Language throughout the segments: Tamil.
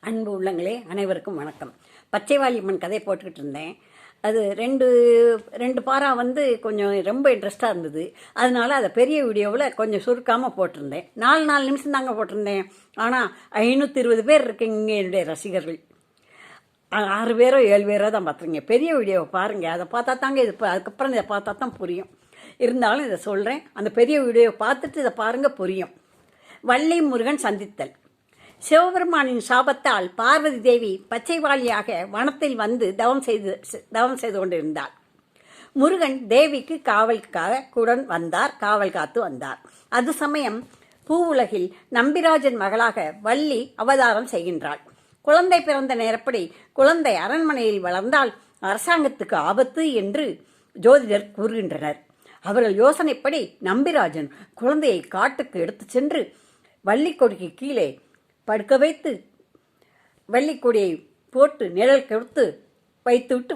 அன்பு உள்ளங்களே அனைவருக்கும் வணக்கம். பச்சைவாலியம்மன் கதை போட்டுக்கிட்டு இருந்தேன். அது ரெண்டு ரெண்டு பாரா கொஞ்சம் ரொம்ப இன்ட்ரெஸ்டாக இருந்தது. அதனால அதை பெரிய வீடியோவில் கொஞ்சம் சுருக்காமல் போட்டிருந்தேன். 4 நிமிஷம் தாங்க போட்டிருந்தேன். ஆனால் 520 பேர் இருக்கீங்க என்னுடைய ரசிகர்கள். 6 பேரோ 7 பேரோ தான் பார்த்துருங்க. பெரிய வீடியோவை பாருங்கள். அதை பார்த்தா தாங்க இது அதுக்கப்புறம் இதை பார்த்தா தான் புரியும். இருந்தாலும் இதை சொல்கிறேன். அந்த பெரிய வீடியோவை பார்த்துட்டு இதை பாருங்கள், புரியும். வள்ளி முருகன் சந்தித்தல். சிவபெருமானின் சாபத்தால் பார்வதி தேவி பச்சைவாளியாக வனத்தில் வந்து தவம் செய்து கொண்டிருந்தார். முருகன் தேவிக்கு காவல் காத்து வந்தார். அது சமயம் பூவுலகில் நம்பிராஜன் மகளாக வள்ளி அவதாரம் செய்கின்றாள். குழந்தை பிறந்த நேரப்படி குழந்தை அரண்மனையில் வளர்ந்தால் அரசாங்கத்துக்கு ஆபத்து என்று ஜோதிடர் கூறுகின்றனர். அவர்கள் யோசனைப்படி நம்பிராஜன் குழந்தையை காட்டுக்கு எடுத்து சென்று வள்ளிக்கொடிக்கு கீழே படுக்க வைத்து வள்ளிக்கொடியை போட்டு நிழல் கொடுத்து வைத்துவிட்டு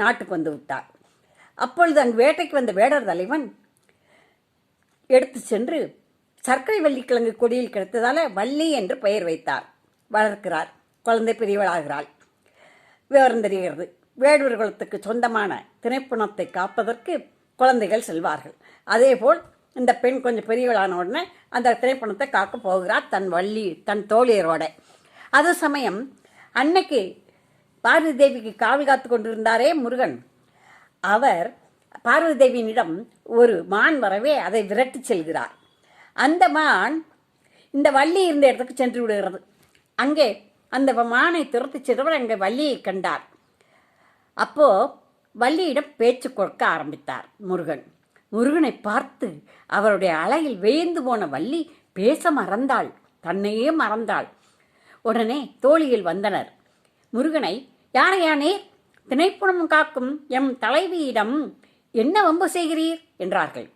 நாட்டுக்கு வந்து விட்டார். அப்பொழுது அங்கு வேட்டைக்கு வந்த வேடர் தலைவன் எடுத்து சென்று சர்க்கரை வள்ளிக்கிழங்கு கொடியில் கிடைத்ததால வள்ளி என்று பெயர் வைத்தார். வளர்க்கிறார். குழந்தை பெரியவளாகிறாள். விவரம் தெரிகிறது. வேடுவர் குலத்துக்கு சொந்தமான திணைப்புணத்தை காப்பதற்கு குழந்தைகள் செல்வார்கள். அதேபோல் இந்த பெண் கொஞ்சம் பெரியவளான உடனே அந்த திரைப்பணத்தை காக்க போகிறார் தன் தோழியரோட. அது சமயம் அன்னைக்கு பார்வதி தேவிக்கு காவல் காத்து கொண்டிருந்தாரே முருகன். அவர் பார்வதி தேவியினிடம் ஒரு மான் வரவே அதை விரட்டி செல்கிறார். அந்த மான் இந்த வள்ளி இருந்த இடத்துக்கு சென்று விடுகிறது. அங்கே அந்த மானை துரத்தி சென்றவர் அங்கே வள்ளியை கண்டார். அப்போ வள்ளியிடம் பேச்சு கொடுக்க ஆரம்பித்தார் முருகனை பார்த்து அவருடைய அலையில் வேந்து போன வள்ளி பேச மறந்தாள், தன்னையே மறந்தாள். உடனே தோழிகள் வந்தனர். முருகனை, யானையானே, திணைப்புணம் காக்கும் எம் தலைவியிடம் என்ன வம்பு செய்கிறீர் என்றார்கள்.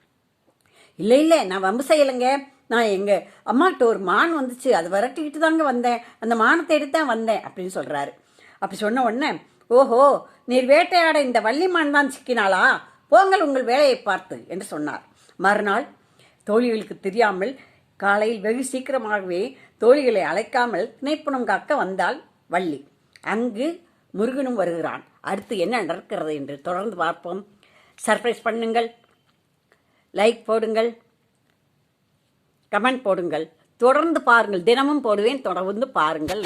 இல்லை, நான் வம்பு செய்யலைங்க. நான் எங்கள் அம்மாக்கிட்ட ஒரு மான் வந்துச்சு, அதை விரட்டிக்கிட்டு தாங்க வந்தேன், அந்த மானத்தை எடுத்தான் வந்தேன் அப்படின்னு சொல்கிறாரு. அப்படி சொன்ன உடனே, ஓஹோ, நீர் வேட்டையாட இந்த வள்ளி மான் தான் சிக்கினாளா, போங்கள் உங்கள் வேலையை பார்த்து என்று சொன்னார். மறுநாள் தோழிகளுக்கு தெரியாமல் காலையில் வெகு சீக்கிரமாகவே தோழிகளை அழைக்காமல் திணைப்புணம் காக்க வந்தாள் வள்ளி. அங்கு முருகனும் வருகிறான். அடுத்து என்ன நடக்கிறது என்று தொடர்ந்து பார்ப்போம். சர்ப்ரைஸ் பண்ணுங்கள், லைக் போடுங்கள், கமெண்ட் போடுங்கள், தொடர்ந்து பாருங்கள். தினமும் போடுவேன், தொடர்ந்து பாருங்கள்.